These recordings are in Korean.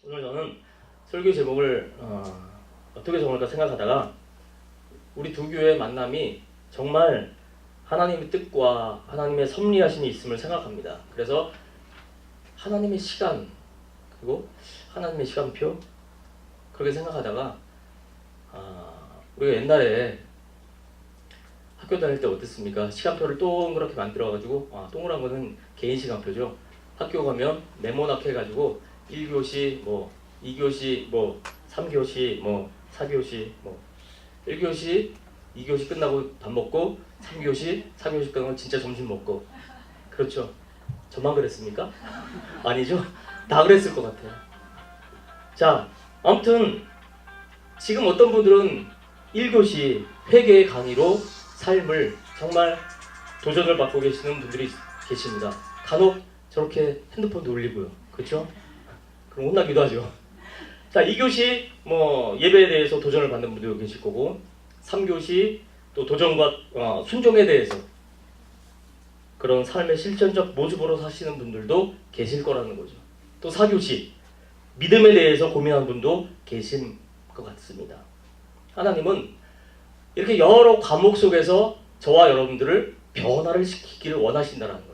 오늘 저는 설교 제목을 어떻게 정할까 생각하다가 우리 두 교회의 만남이 정말 하나님의 뜻과 하나님의 섭리하심이 있음을 생각합니다. 그래서 하나님의 시간 그리고 하나님의 시간표 그렇게 생각하다가 우리가 옛날에 학교 다닐 때 어땠습니까? 시간표를 동그랗게 만들어가지고 동그란 거는 개인 시간표죠. 학교 가면 네모나게 해가지고 1교시, 2교시, 3교시, 4교시, 1교시, 2교시 끝나고 밥 먹고 3교시, 4교시 끝나고 진짜 점심 먹고 그렇죠? 저만 그랬습니까? 아니죠? 다 그랬을 것 같아요. 자, 아무튼 지금 어떤 분들은 1교시 회개의 강의로 삶을 정말 도전을 받고 계시는 분들이 계십니다. 간혹 저렇게 핸드폰도 올리고요. 그렇죠? 그럼 혼나기도 하죠. 자, 2교시 예배에 대해서 도전을 받는 분들도 계실 거고 3교시 또 도전과 순종에 대해서 그런 삶의 실천적 모습으로 사시는 분들도 계실 거라는 거죠. 또 4교시 믿음에 대해서 고민하는 분도 계신 것 같습니다. 하나님은 이렇게 여러 과목 속에서 저와 여러분들을 변화를 시키기를 원하신다는 거예요.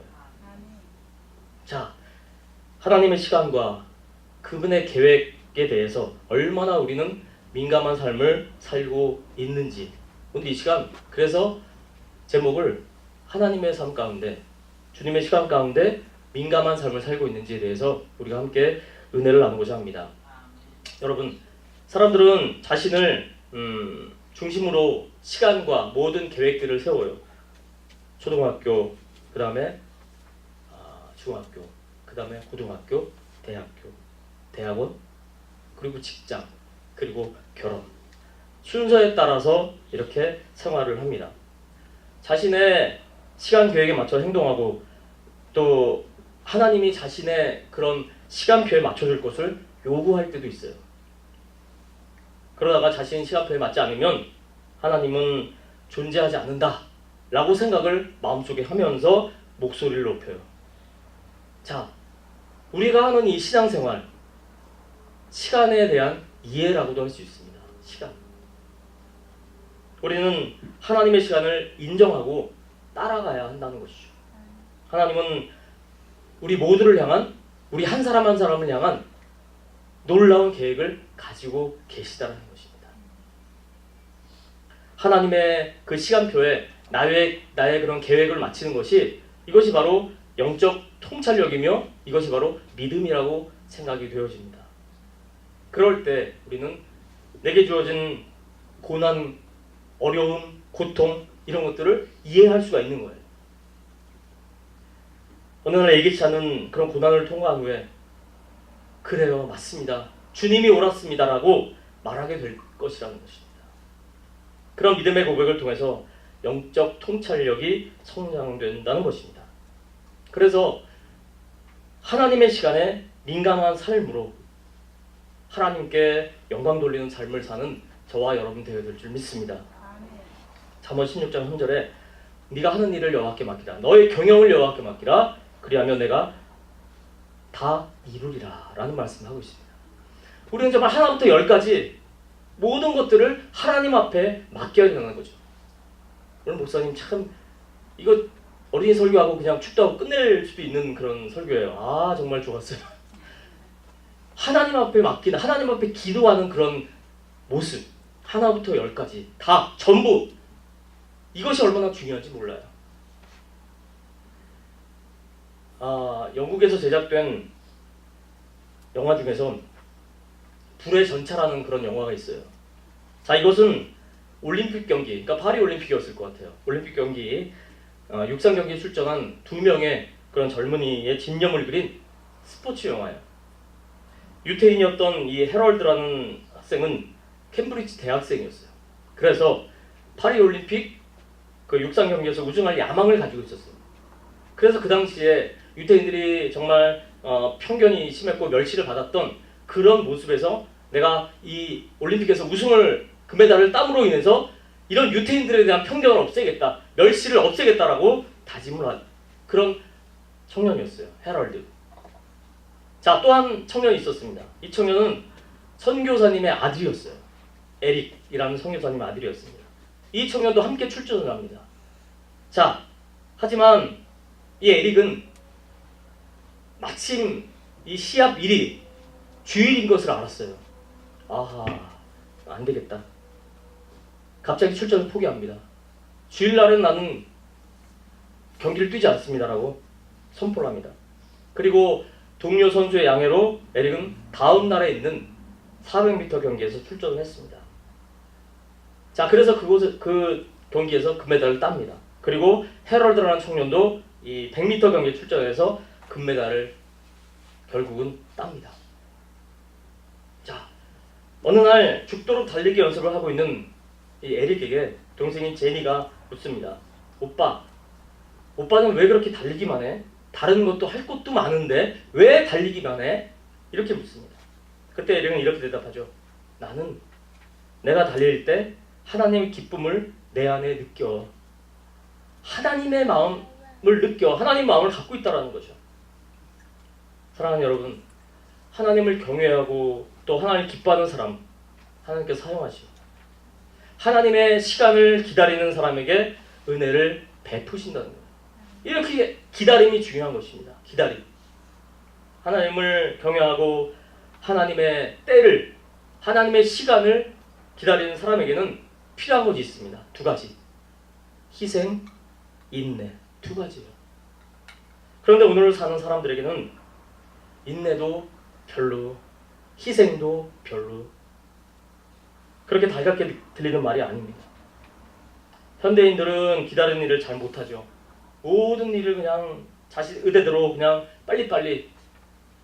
자, 하나님의 시간과 그분의 계획에 대해서 얼마나 우리는 민감한 삶을 살고 있는지 오늘 이 시간 그래서 제목을 하나님의 삶 가운데 주님의 시간 가운데 민감한 삶을 살고 있는지에 대해서 우리가 함께 은혜를 나누고자 합니다. 여러분, 사람들은 자신을 중심으로 시간과 모든 계획들을 세워요. 초등학교, 그 다음에 중학교, 그 다음에 고등학교, 대학교, 대학원, 그리고 직장, 그리고 결혼. 순서에 따라서 이렇게 생활을 합니다. 자신의 시간 계획에 맞춰 행동하고 또 하나님이 자신의 그런 시간표에 맞춰줄 것을 요구할 때도 있어요. 그러다가 자신 시간표에 맞지 않으면 하나님은 존재하지 않는다 라고 생각을 마음속에 하면서 목소리를 높여요. 자, 우리가 하는 이 신앙생활 시간에 대한 이해라고도 할 수 있습니다. 시간. 우리는 하나님의 시간을 인정하고 따라가야 한다는 것이죠. 하나님은 우리 모두를 향한 우리 한 사람 한 사람을 향한 놀라운 계획을 가지고 계시다는 것입니다. 하나님의 그 시간표에 나의 그런 계획을 맞추는 것이 이것이 바로 영적 통찰력이며 이것이 바로 믿음이라고 생각이 되어집니다. 그럴 때 우리는 내게 주어진 고난, 어려움, 고통 이런 것들을 이해할 수가 있는 거예요. 어느 날 예기치 않은 그런 고난을 통과한 후에 그래요, 맞습니다. 주님이 옳았습니다 라고 말하게 될 것이라는 것입니다. 그런 믿음의 고백을 통해서 영적 통찰력이 성장된다는 것입니다. 그래서 하나님의 시간에 민감한 삶으로 하나님께 영광 돌리는 삶을 사는 저와 여러분 되어야 될 줄 믿습니다. 잠언 16장 3절에 네가 하는 일을 여호와께 맡기라. 너의 경영을 여호와께 맡기라. 그리하면 내가 다 이루리라 라는 말씀을 하고 있습니다. 우리는 정말 하나부터 열까지 모든 것들을 하나님 앞에 맡겨야 되는 거죠. 오늘 목사님 참 이거 어린이 설교하고 그냥 축도하고 끝낼 수도 있는 그런 설교예요. 정말 좋았어요. 하나님 앞에 맡기는 하나님 앞에 기도하는 그런 모습 하나부터 열까지 다 전부 이것이 얼마나 중요한지 몰라요. 영국에서 제작된 영화 중에서 불의 전차라는 그런 영화가 있어요. 자, 이것은 올림픽 경기, 그러니까 파리 올림픽이었을 것 같아요. 올림픽 경기, 육상 경기에 출전한 두 명의 그런 젊은이의 집념을 그린 스포츠 영화예요. 유태인이었던 이 해럴드라는 학생은 캠브리지 대학생이었어요. 그래서 파리 올림픽 그 육상 경기에서 우승할 야망을 가지고 있었어요. 그래서 그 당시에 유태인들이 정말 편견이 심했고 멸시를 받았던 그런 모습에서 내가 이 올림픽에서 우승을 금메달을 땀으로 인해서 이런 유태인들에 대한 편견을 없애겠다, 멸시를 없애겠다라고 다짐을 한 그런 청년이었어요. 해럴드. 자, 또 한 청년이 있었습니다. 이 청년은 선교사님의 아들이었어요. 에릭이라는 선교사님의 아들이었습니다. 이 청년도 함께 출전을 합니다. 자, 하지만 이 에릭은 마침 이 시합일이 주일인 것을 알았어요. 아하, 안 되겠다. 갑자기 출전을 포기합니다. 주일날은 나는 경기를 뛰지 않습니다라고 선포를 합니다. 그리고 동료 선수의 양해로 에릭은 다음 날에 있는 400m 경기에서 출전을 했습니다. 자, 그래서 그 경기에서 금메달을 땁니다. 그리고 헤럴드라는 청년도 이 100m 경기에 출전해서 금메달을 결국은 땁니다. 자, 어느 날 죽도록 달리기 연습을 하고 있는 이 에릭에게 동생인 제니가 묻습니다. 오빠는 왜 그렇게 달리기만 해? 다른 것도 할 것도 많은데 왜 달리기만 해? 이렇게 묻습니다. 그때 에릭은 이렇게 대답하죠. 나는 내가 달릴 때 하나님의 기쁨을 내 안에 느껴. 하나님의 마음을 느껴. 하나님의 마음을 갖고 있다는 거죠. 사랑하는 여러분, 하나님을 경외하고 또 하나님을 기뻐하는 사람 하나님께서 사용하시고 하나님의 시간을 기다리는 사람에게 은혜를 베푸신다는 거예요. 이렇게 기다림이 중요한 것입니다. 기다림. 하나님을 경외하고 하나님의 때를, 하나님의 시간을 기다리는 사람에게는 필요한 것이 있습니다. 두 가지. 희생, 인내. 두 가지예요. 그런데 오늘 사는 사람들에게는 인내도 별로, 희생도 별로, 그렇게 달갑게 들리는 말이 아닙니다. 현대인들은 기다리는 일을 잘 못하죠. 모든 일을 그냥 자신 의대대로 그냥 빨리빨리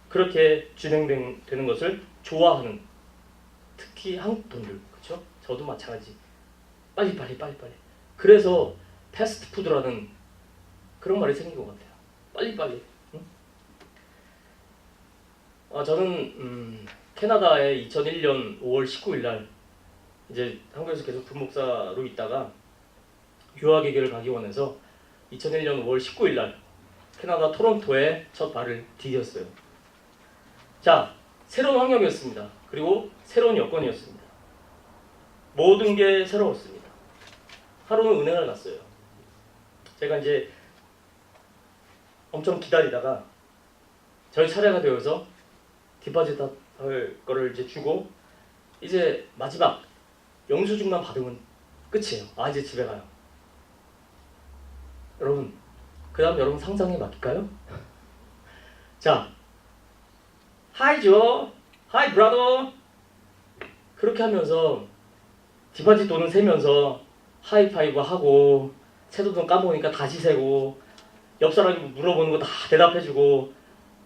그렇게 진행되는 것을 좋아하는, 특히 한국 분들, 그렇죠? 저도 마찬가지. 빨리빨리. 그래서 패스트푸드라는 그런 말이 생긴 것 같아요. 빨리빨리. 응? 저는 캐나다에 2001년 5월 19일 날 이제 한국에서 계속 부목사로 있다가 유학의 길을 가기 원해서 2001년 5월 19일 날 캐나다 토론토에 첫 발을 디뎠어요. 자, 새로운 환경이었습니다. 그리고 새로운 여건이었습니다. 모든 게 새로웠습니다. 하루는 은혜가 났어요. 제가 이제 엄청 기다리다가 저희 차례가 되어서 디파짓 할 거를 이제 주고 이제 마지막 영수증만 받으면 끝이에요. 이제 집에 가요. 여러분, 그 다음 여러분 상상에 맡길까요? 자, Hi Joe, Hi brother. 그렇게 하면서 디파짓 돈을 세면서 하이파이브 하고 세도 돈 까먹으니까 다시 세고 옆 사람이 물어보는 거 다 대답해주고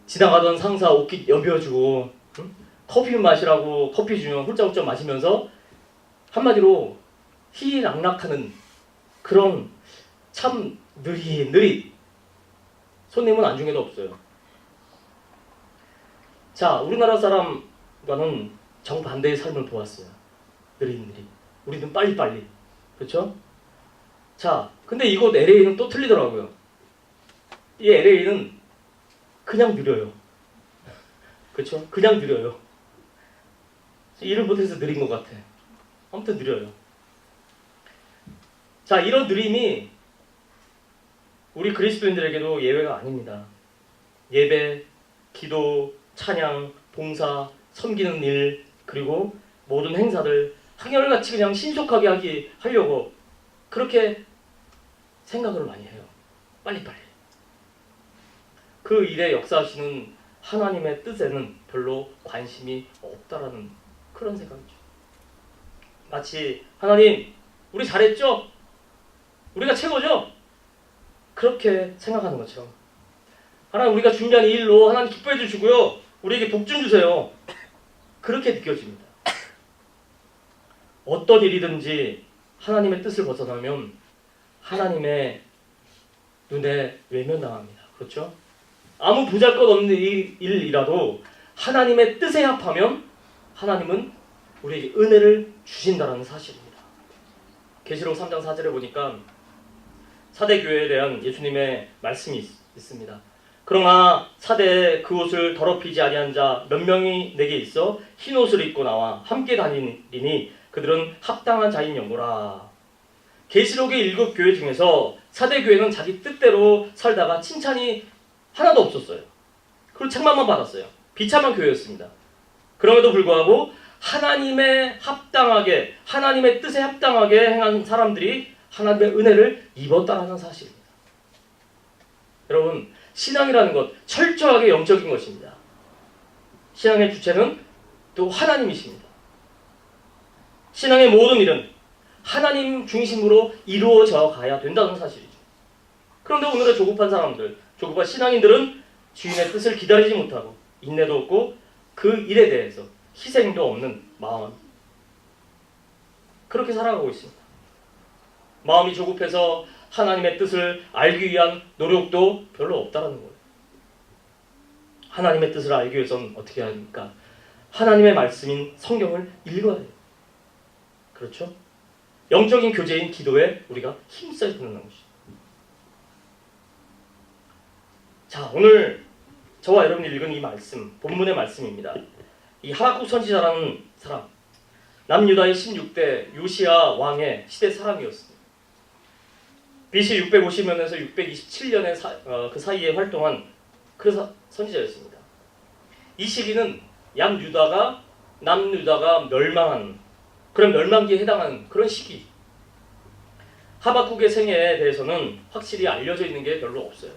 지나가던 상사 옷깃 여며주고 응? 커피 마시라고 커피 주면 훌쩍훌쩍 마시면서 한마디로 희락락하는 그런 참 느릿느릿. 손님은 안중에도 없어요. 자, 우리나라 사람과는 정반대의 삶을 보았어요. 느릿느릿. 우리는 빨리빨리. 그렇죠? 자, 근데 이곳 LA는 또 틀리더라고요. 이 LA는 그냥 느려요. 그렇죠? 그냥 느려요. 일을 못해서 느린 것 같아. 아무튼 느려요. 자, 이런 느림이 우리 그리스도인들에게도 예외가 아닙니다. 예배, 기도, 찬양, 봉사, 섬기는 일, 그리고 모든 행사들 한결같이 그냥 신속하게 하려고 그렇게 생각을 많이 해요. 빨리빨리. 그 일에 역사하시는 하나님의 뜻에는 별로 관심이 없다라는 그런 생각이죠. 마치 하나님, 우리 잘했죠? 우리가 최고죠? 그렇게 생각하는 것처럼 하나님, 우리가 준비한 이 일로 하나님 기뻐해 주시고요. 우리에게 복 좀 주세요. 그렇게 느껴집니다. 어떤 일이든지 하나님의 뜻을 벗어나면 하나님의 눈에 외면당합니다. 그렇죠? 아무 보잘것없는 일이라도 하나님의 뜻에 합하면 하나님은 우리에게 은혜를 주신다는 사실입니다. 계시록 3장 4절에 보니까 사대교회에 대한 예수님의 말씀이 있습니다. 그러나 사대에 그 옷을 더럽히지 아니한 자 몇 명이 내게 있어 흰 옷을 입고 나와 함께 다니리니 그들은 합당한 자인 영고라. 계시록의 7교회 중에서 사대 교회는 자기 뜻대로 살다가 칭찬이 하나도 없었어요. 그리고 책망만 받았어요. 비참한 교회였습니다. 그럼에도 불구하고 하나님의 합당하게, 하나님의 뜻에 합당하게 행한 사람들이 하나님의 은혜를 입었다는 사실입니다. 여러분, 신앙이라는 것 철저하게 영적인 것입니다. 신앙의 주체는 또 하나님이십니다. 신앙의 모든 일은 하나님 중심으로 이루어져 가야 된다는 사실이죠. 그런데 오늘의 조급한 사람들, 조급한 신앙인들은 주인의 뜻을 기다리지 못하고 인내도 없고 그 일에 대해서 희생도 없는 마음, 그렇게 살아가고 있습니다. 마음이 조급해서 하나님의 뜻을 알기 위한 노력도 별로 없다라는 거예요. 하나님의 뜻을 알기 위해서는 어떻게 해야 합니까? 하나님의 말씀인 성경을 읽어야 해요. 그렇죠? 영적인 교제인 기도에 우리가 힘써야 되는 것이죠. 자, 오늘 저와 여러분이 읽은 이 말씀, 본문의 말씀입니다. 이 하박국 선지자라는 사람, 남유다의 16대 요시야 왕의 시대 사람이었습니다. BC 650년에서 627년의 그 사이에 활동한 그 선지자였습니다. 이 시기는 남유다가 멸망한 그런 멸망기에 해당하는 그런 시기. 하박국의 생애에 대해서는 확실히 알려져 있는 게 별로 없어요.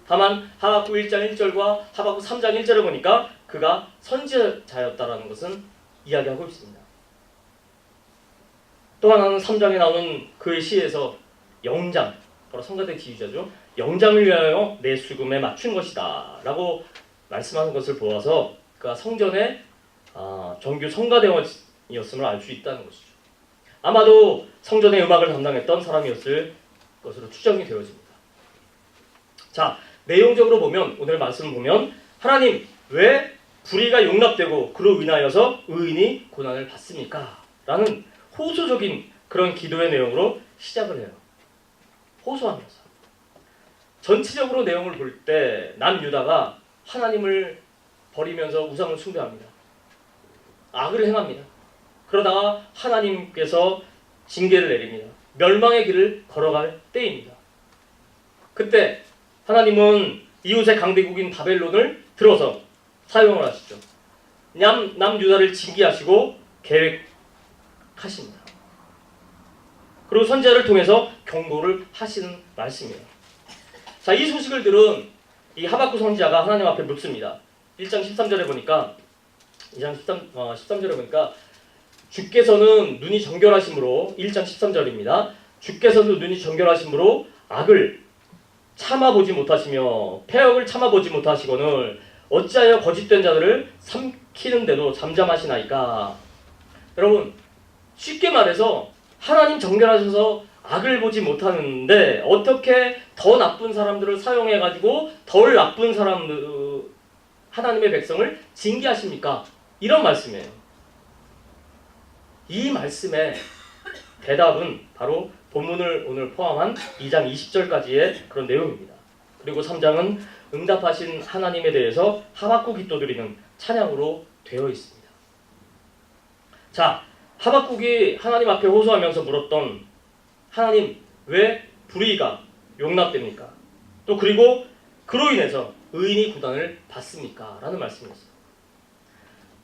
다만 하박국 1장 1절과 하박국 3장 1절을 보니까 그가 선지자였다라는 것은 이야기하고 있습니다. 또 하나는 3장에 나오는 그의 시에서 영장, 바로 성가대 기유자죠. 영장을 위하여 내 수금에 맞춘 것이다 라고 말씀하는 것을 보아서 그가 성전의 정규 성가대원이었음을 알 수 있다는 것이죠. 아마도 성전의 음악을 담당했던 사람이었을 것으로 추정이 되어집니다. 자, 내용적으로 보면 오늘 말씀을 보면 하나님 왜 불의가 용납되고 그로 인하여서 의인이 고난을 받습니까? 라는 호소적인 그런 기도의 내용으로 시작을 해요. 호소하면서. 전체적으로 내용을 볼 때 남유다가 하나님을 버리면서 우상을 숭배합니다. 악을 행합니다. 그러다가 하나님께서 징계를 내립니다. 멸망의 길을 걸어갈 때입니다. 그때 하나님은 이웃의 강대국인 바벨론을 들어서 사용을 하시죠. 남유다를 징계하시고 계획하십니다. 그리고 선지자를 통해서 경고를 하시는 말씀이에요. 자, 이 소식을 들은 이 하박국 선지자가 하나님 앞에 묻습니다. 1장 13절에 보니까 2장 13절에 보니까 주께서는 눈이 정결하심으로 1장 13절입니다. 주께서는 눈이 정결하심으로 악을 참아보지 못하시며 폐역을 참아보지 못하시거늘 어찌하여 거짓된 자들을 삼키는데도 잠잠하시나이까. 여러분, 쉽게 말해서 하나님 정결하셔서 악을 보지 못하는데 어떻게 더 나쁜 사람들을 사용해가지고 덜 나쁜 사람들, 하나님의 백성을 징계하십니까? 이런 말씀이에요. 이 말씀의 대답은 바로 본문을 오늘 포함한 2장 20절까지의 그런 내용입니다. 그리고 3장은 응답하신 하나님에 대해서 하박국이 또 드리는 찬양으로 되어 있습니다. 자, 하박국이 하나님 앞에 호소하면서 물었던 하나님 왜 불의가 용납됩니까? 또 그리고 그로 인해서 의인이 고난을 받습니까? 라는 말씀이었어요.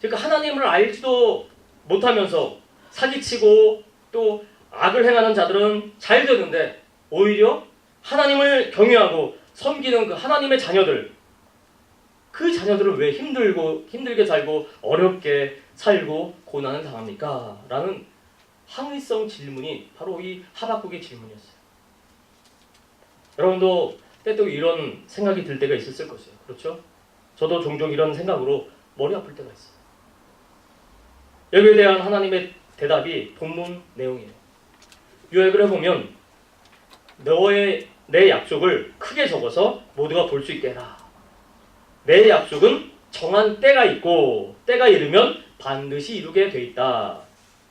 그러니까 하나님을 알지도 못하면서 사기치고 또 악을 행하는 자들은 잘 되는데 오히려 하나님을 경외하고 섬기는 그 하나님의 자녀들, 그 자녀들은 왜 힘들게 살고 어렵게 살고 고난을 당합니까? 라는 항의성 질문이 바로 이 하박국의 질문이었어요. 여러분도 때때로 이런 생각이 들 때가 있었을 것이에요. 그렇죠? 저도 종종 이런 생각으로 머리 아플 때가 있어요. 여기에 대한 하나님의 대답이 본문 내용이에요. 요약을 해보면 내 약속을 크게 적어서 모두가 볼 수 있게 해라. 내 약속은 정한 때가 있고 때가 이르면 반드시 이루게 돼 있다.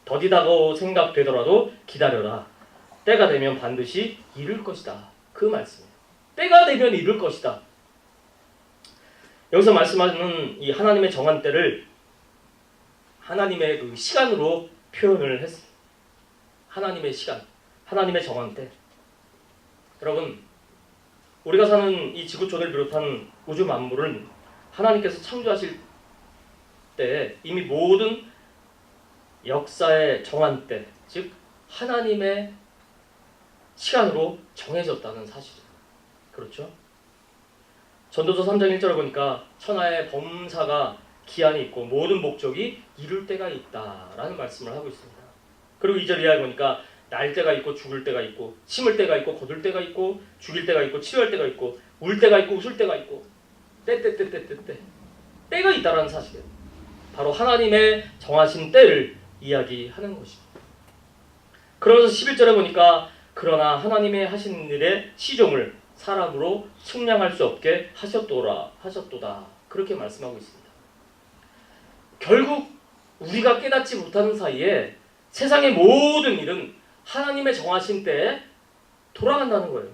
더디다고 생각되더라도 기다려라. 때가 되면 반드시 이룰 것이다. 그 말씀이에요. 때가 되면 이룰 것이다. 여기서 말씀하는 이 하나님의 정한 때를 하나님의 그 시간으로 표현을 했습니다. 하나님의 시간, 하나님의 정한 때. 여러분, 우리가 사는 이 지구촌을 비롯한 우주 만물은 하나님께서 창조하실 때 이미 모든 역사의 정한 때, 즉 하나님의 시간으로 정해졌다는 사실이에요. 그렇죠? 전도서 3장 1절을 보니까 천하의 범사가 기한이 있고 모든 목적이 이룰 때가 있다라는 말씀을 하고 있습니다. 그리고 2절 이하에 보니까 날 때가 있고 죽을 때가 있고 심을 때가 있고 거둘 때가 있고 죽일 때가 있고 치료할 때가 있고 울 때가 있고 웃을 때가 있고 때가 있다라는 사실이에요. 바로 하나님의 정하신 때를 이야기하는 것입니다. 그러면서 11절에 보니까 그러나 하나님의 하신 일의 시종을 사람으로 측량할 수 없게 하셨도다 그렇게 말씀하고 있습니다. 결국 우리가 깨닫지 못하는 사이에 세상의 모든 일은 하나님의 정하신 때에 돌아간다는 거예요.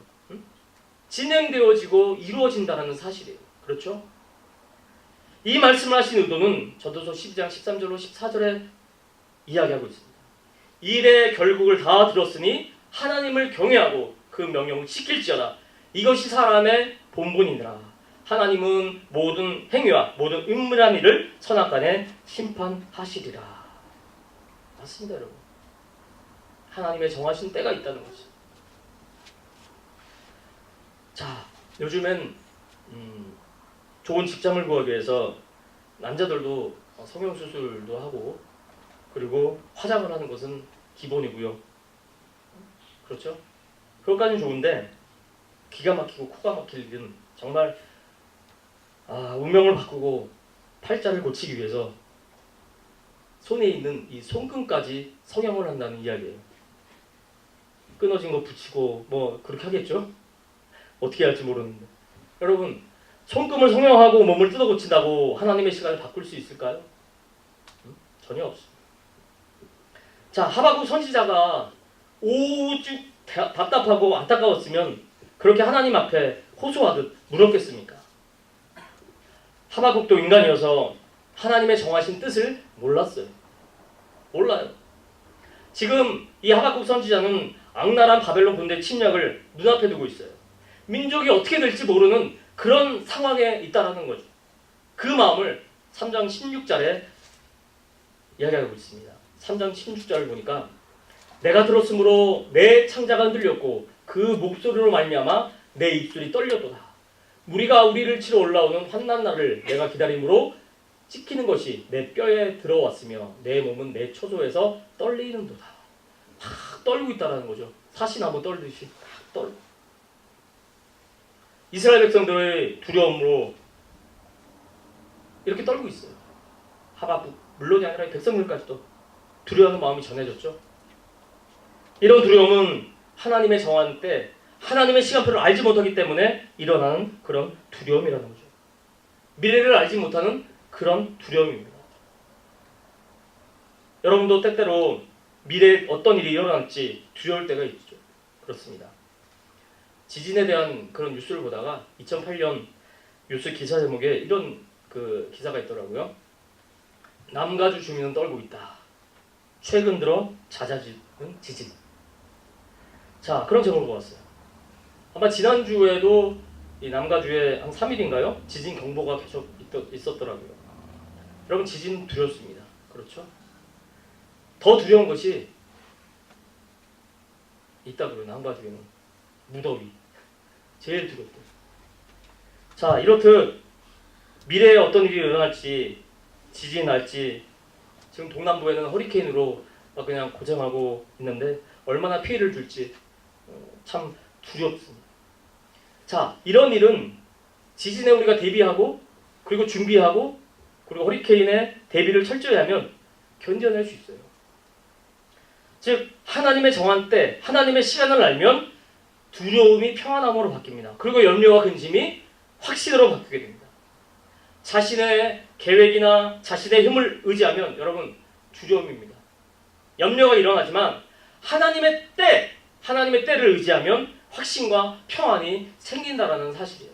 진행되어지고 이루어진다는 사실이에요. 그렇죠? 이 말씀을 하신 의도는 전도서 12장 13절로 14절에 이야기하고 있습니다. 일의 결국을 다 들었으니 하나님을 경외하고 그 명령을 지킬지어다. 이것이 사람의 본분이니라. 하나님은 모든 행위와 모든 은밀한 일을 선악간에 심판하시리라. 맞습니다, 여러분. 하나님의 정하신 때가 있다는 거죠. 자, 요즘엔 좋은 직장을 구하기 위해서 남자들도 성형수술도 하고 그리고 화장을 하는 것은 기본이고요. 그렇죠? 그것까지는 좋은데 기가 막히고 코가 막힐 일은 정말 운명을 바꾸고 팔자를 고치기 위해서 손에 있는 이 손금까지 성형을 한다는 이야기예요. 끊어진 거 붙이고 뭐 그렇게 하겠죠? 어떻게 할지 모르는데. 여러분, 손금을 성형하고 몸을 뜯어 고친다고 하나님의 시간을 바꿀 수 있을까요? 전혀 없습니다. 자, 하박국 선지자가 오죽 답답하고 안타까웠으면 그렇게 하나님 앞에 호소하듯 물었겠습니까? 하박국도 인간이어서 하나님의 정하신 뜻을 몰랐어요. 몰라요. 지금 이 하박국 선지자는 악랄한 바벨론 군대 침략을 눈앞에 두고 있어요. 민족이 어떻게 될지 모르는 그런 상황에 있다라는 거죠. 그 마음을 3장 16절에 이야기하고 있습니다. 3장 16절을 보니까 내가 들었으므로 내 창자가 흔들렸고 그 목소리로 말미암아 내 입술이 떨렸도다. 무리가 우리를 치러 올라오는 환난 날을 내가 기다림으로 찍히는 것이 내 뼈에 들어왔으며 내 몸은 내 초조에서 떨리는도다. 막 떨고 있다라는 거죠. 사시나무 떨듯이 막 떨고. 이스라엘 백성들의 두려움으로 이렇게 떨고 있어요. 하박국 물론이 아니라 백성들까지도 두려워하는 마음이 전해졌죠. 이런 두려움은 하나님의 정한 때 하나님의 시간표를 알지 못하기 때문에 일어나는 그런 두려움이라는 거죠. 미래를 알지 못하는 그런 두려움입니다. 여러분도 때때로 미래에 어떤 일이 일어날지 두려울 때가 있죠. 그렇습니다. 지진에 대한 그런 뉴스를 보다가 2008년 뉴스 기사 제목에 이런 그 기사가 있더라고요. 남가주 주민은 떨고 있다. 최근 들어 잦아지는 지진. 자, 그런 제목을 보았어요. 아마 지난주에도 이 남가주에 한 3일인가요? 지진 경보가 계속 있었더라고요. 여러분, 지진 두렵습니다. 그렇죠? 더 두려운 것이 있다고요. 남가주에는 무더위. 제일 두렵고. 자, 이렇듯 미래에 어떤 일이 일어날지, 지진이 날지, 지금 동남부에는 허리케인으로 막 그냥 고생하고 있는데 얼마나 피해를 줄지 참 두렵습니다. 자, 이런 일은 지진에 우리가 대비하고 그리고 준비하고 그리고 허리케인에 대비를 철저히 하면 견뎌낼 수 있어요. 즉 하나님의 정한 때, 하나님의 시간을 알면 두려움이 평안함으로 바뀝니다. 그리고 염려와 근심이 확신으로 바뀌게 됩니다. 자신의 계획이나 자신의 힘을 의지하면 여러분 두려움입니다. 염려가 일어나지만 하나님의 때를 의지하면 확신과 평안이 생긴다라는 사실이에요.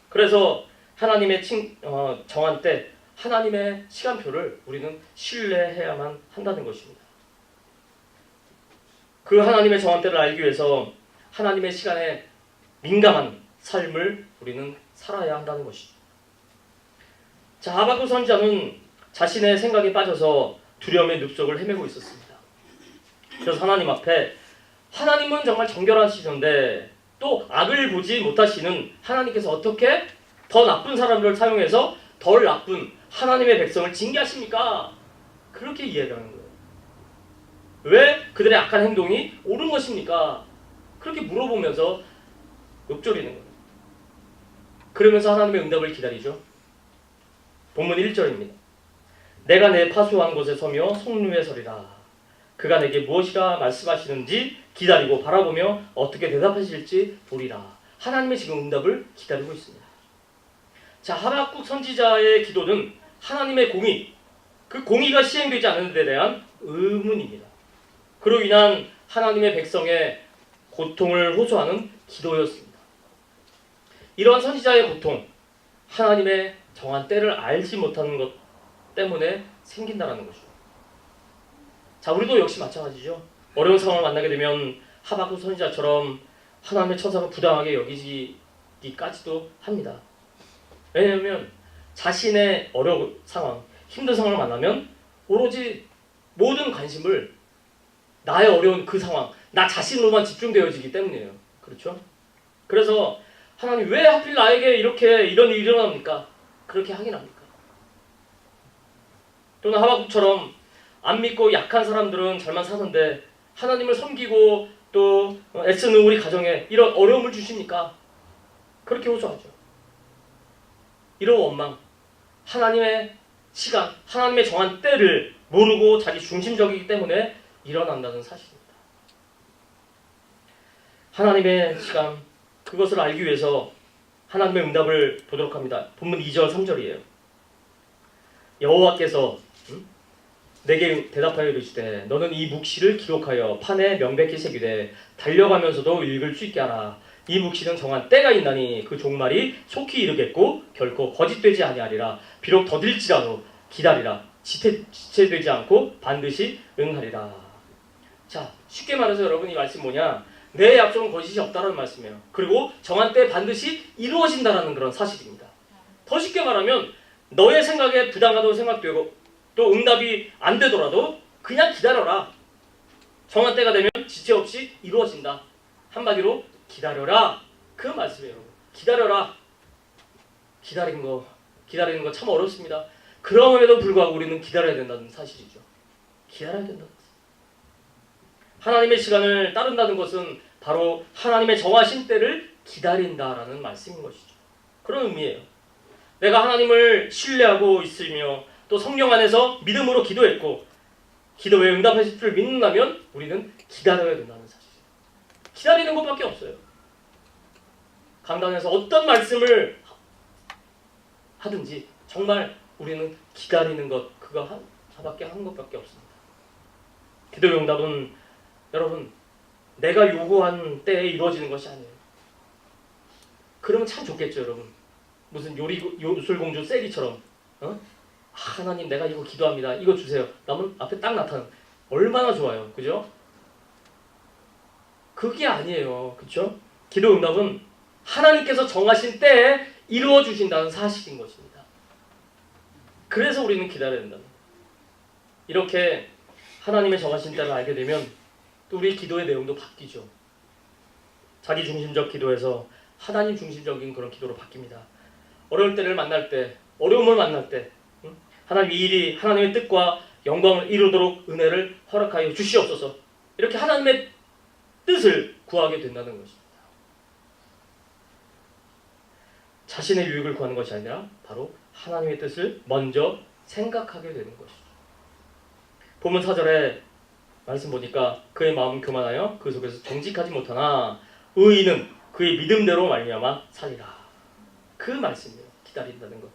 그래서 하나님의 정한 때, 하나님의 시간표를 우리는 신뢰해야만 한다는 것입니다. 그 하나님의 정한 때를 알기 위해서 하나님의 시간에 민감한 삶을 우리는 살아야 한다는 것이죠. 자, 하박국 선지자는 자신의 생각에 빠져서 두려움의 늪속을 헤매고 있었습니다. 그래서 하나님 앞에, 하나님은 정말 정결하시는데 또 악을 보지 못하시는 하나님께서 어떻게 더 나쁜 사람들을 사용해서 덜 나쁜 하나님의 백성을 징계하십니까? 그렇게 이해하는 거예요. 왜 그들의 악한 행동이 옳은 것입니까? 그렇게 물어보면서 읊조리는 거예요. 그러면서 하나님의 응답을 기다리죠. 본문 1절입니다. 내가 내 파수한 곳에 서며 성루에 서리라. 그가 내게 무엇이라 말씀하시는지 기다리고 바라보며 어떻게 대답하실지 보리라. 하나님의 지금 응답을 기다리고 있습니다. 자, 하박국 선지자의 기도는 하나님의 공의, 그 공의가 시행되지 않는 데 대한 의문입니다. 그로 인한 하나님의 백성의 고통을 호소하는 기도였습니다. 이러한 선지자의 고통, 하나님의 정한 때를 알지 못하는 것 때문에 생긴다는 것이죠. 자, 우리도 역시 마찬가지죠. 어려운 상황을 만나게 되면 하박국 선지자처럼 하나님의 천사가 부당하게 여기기까지도 합니다. 왜냐하면 자신의 어려운 상황, 힘든 상황을 만나면 오로지 모든 관심을 나의 어려운 그 상황, 나 자신으로만 집중되어지기 때문이에요. 그렇죠? 그래서 하나님 왜 하필 나에게 이런 일이 일어납니까? 그렇게 하긴 합니까? 또는 하박국처럼 안 믿고 약한 사람들은 잘만 사는데 하나님을 섬기고 또 애쓰는 우리 가정에 이런 어려움을 주십니까? 그렇게 호소하죠. 이런 원망, 하나님의 시간, 하나님의 정한 때를 모르고 자기 중심적이기 때문에 일어난다는 사실입니다. 하나님의 시간, 그것을 알기 위해서 하나님의 응답을 보도록 합니다. 본문 2절, 3절이에요. 여호와께서 내게 대답하여 이르시되 너는 이 묵시를 기록하여 판에 명백히 새기되 달려가면서도 읽을 수 있게 하라. 이 묵시는 정한 때가 있나니 그 종말이 속히 이르겠고 결코 거짓되지 아니하리라. 비록 더딜지라도 기다리라. 지체되지 않고 반드시 응하리라. 자, 쉽게 말해서 여러분 이 말씀 뭐냐? 내 약속은 거짓이 없다는 말씀이에요. 그리고 정한 때 반드시 이루어진다는 그런 사실입니다. 더 쉽게 말하면 너의 생각에 부당하다고 생각되고 또 응답이 안 되더라도 그냥 기다려라. 정한 때가 되면 지체 없이 이루어진다. 한마디로 기다려라. 그 말씀이에요. 기다려라. 기다리는 거 참 어렵습니다. 그럼에도 불구하고 우리는 기다려야 된다는 사실이죠. 기다려야 된다는 사실. 하나님의 시간을 따른다는 것은 바로 하나님의 정하신 때를 기다린다라는 말씀인 것이죠. 그런 의미예요. 내가 하나님을 신뢰하고 있으며 또 성령 안에서 믿음으로 기도했고 기도에 응답하실 줄 믿는다면 우리는 기다려야 된다는 사실이에요. 기다리는 것밖에 없어요. 강단에서 어떤 말씀을 하든지 정말 우리는 기다리는 것, 그거 하나밖에 한 것밖에 없습니다. 기도의 응답은 여러분 내가 요구한 때에 이루어지는 것이 아니에요. 그러면 참 좋겠죠, 여러분. 무슨 요술공주 세리처럼 하나님 내가 이거 기도합니다. 이거 주세요. 남은 앞에 딱 나타나는 얼마나 좋아요. 그죠? 그게 아니에요. 그렇죠? 기도 응답은 하나님께서 정하신 때에 이루어 주신다는 사실인 것입니다. 그래서 우리는 기다려야 된다. 이렇게 하나님의 정하신 때를 알게 되면 또 우리 기도의 내용도 바뀌죠. 자기 중심적 기도에서 하나님 중심적인 그런 기도로 바뀝니다. 어려울 때를 만날 때, 어려움을 만날 때 하나님 이 일이 하나님의 뜻과 영광을 이루도록 은혜를 허락하여 주시옵소서. 이렇게 하나님의 뜻을 구하게 된다는 것입니다. 자신의 유익을 구하는 것이 아니라 바로 하나님의 뜻을 먼저 생각하게 되는 것이죠. 본문 4절에 말씀 보니까 그의 마음은 교만하여 그 속에서 정직하지 못하나 의인은 그의 믿음대로 말미암아 살리라. 그 말씀이에요. 기다린다는 것.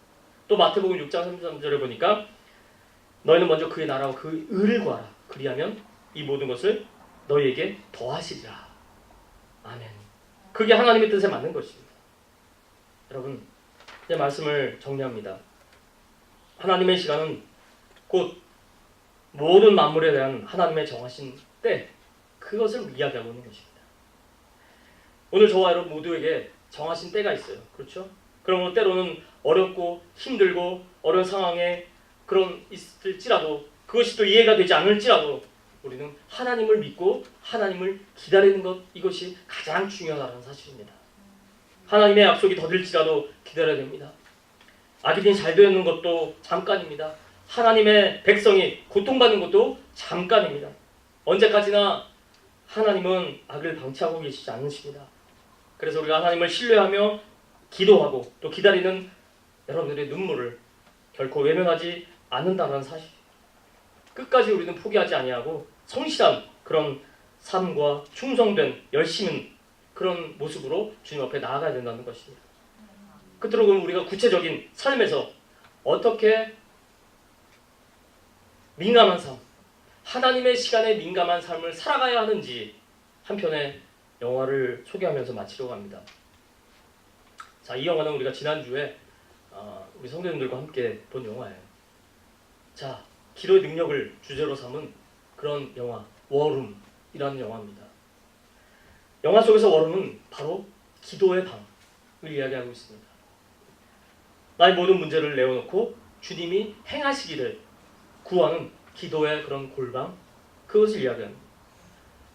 또 마태복음 6장 33절에 보니까 너희는 먼저 그의 나라와 그 의를 구하라. 그리하면 이 모든 것을 너희에게 더하시리라. 아멘. 그게 하나님의 뜻에 맞는 것입니다. 여러분, 이제 말씀을 정리합니다. 하나님의 시간은 곧 모든 만물에 대한 하나님의 정하신 때, 그것을 이야기하고 있는 것입니다. 오늘 저와 여러분 모두에게 정하신 때가 있어요. 그렇죠? 그러므로 때로는 어렵고 힘들고 어려운 상황에 그런 있을지라도, 그것이 또 이해가 되지 않을지라도 우리는 하나님을 믿고 하나님을 기다리는 것, 이것이 가장 중요하다는 사실입니다. 하나님의 약속이 더딜지라도 기다려야 됩니다. 악인이 잘 되는 것도 잠깐입니다. 하나님의 백성이 고통받는 것도 잠깐입니다. 언제까지나 하나님은 악을 방치하고 계시지 않으십니다. 그래서 우리가 하나님을 신뢰하며 기도하고 또 기다리는 여러분들의 눈물을 결코 외면하지 않는다는 사실, 끝까지 우리는 포기하지 아니하고 성실한 그런 삶과 충성된 열심인 그런 모습으로 주님 앞에 나아가야 된다는 것입니다. 끝으로 그럼 우리가 구체적인 삶에서 어떻게 민감한 삶, 하나님의 시간에 민감한 삶을 살아가야 하는지 한 편의 영화를 소개하면서 마치려고 합니다. 자, 이 영화는 우리가 지난주에 우리 성도님들과 함께 본 영화예요. 자, 기도의 능력을 주제로 삼은 그런 영화, 워룸이라는 영화입니다. 영화 속에서 워룸은 바로 기도의 방을 이야기하고 있습니다. 나의 모든 문제를 내어놓고 주님이 행하시기를 구하는 기도의 그런 골방, 그것을 이야기합니다.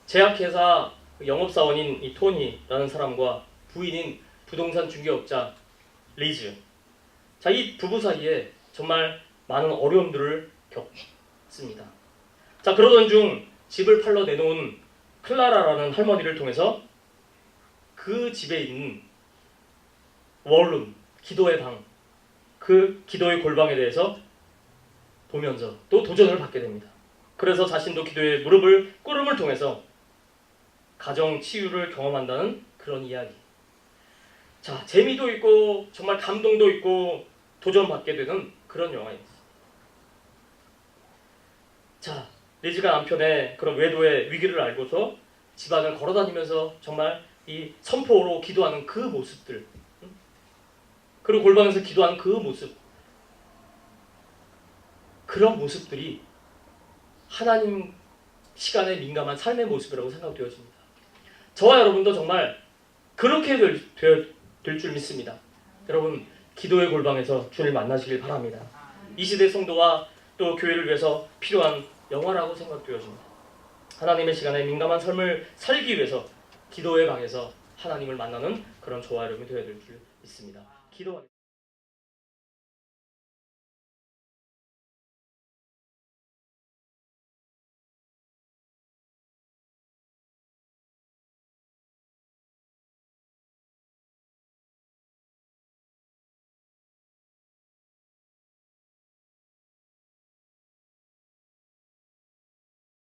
제약회사 영업사원인 이 토니라는 사람과 부인인 부동산 중개업자 리즈, 자, 이 부부 사이에 정말 많은 어려움들을 겪습니다. 자, 그러던 중 집을 팔러 내놓은 클라라라는 할머니를 통해서 그 집에 있는 원룸, 기도의 방, 그 기도의 골방에 대해서 보면서 또 도전을 받게 됩니다. 그래서 자신도 기도의 무릎을 꿇음을 통해서 가정 치유를 경험한다는 그런 이야기. 자, 재미도 있고 정말 감동도 있고 도전받게 되는 그런 영화입니다. 자, 리즈가 남편의 그런 외도의 위기를 알고서 집안을 걸어다니면서 정말 이 선포로 기도하는 그 모습들, 그리고 골방에서 기도하는 그 모습, 그런 모습들이 하나님 시간에 민감한 삶의 모습이라고 생각되어집니다. 저와 여러분도 정말 그렇게 될 줄 믿습니다. 여러분, 기도의 골방에서 주를 만나시길 바랍니다. 이 시대 성도와 또 교회를 위해서 필요한 영화라고 생각되어집니다. 하나님의 시간에 민감한 삶을 살기 위해서 기도의 방에서 하나님을 만나는 그런 저와 여러분이 되어야 될 줄 믿습니다. 기도하겠습니다.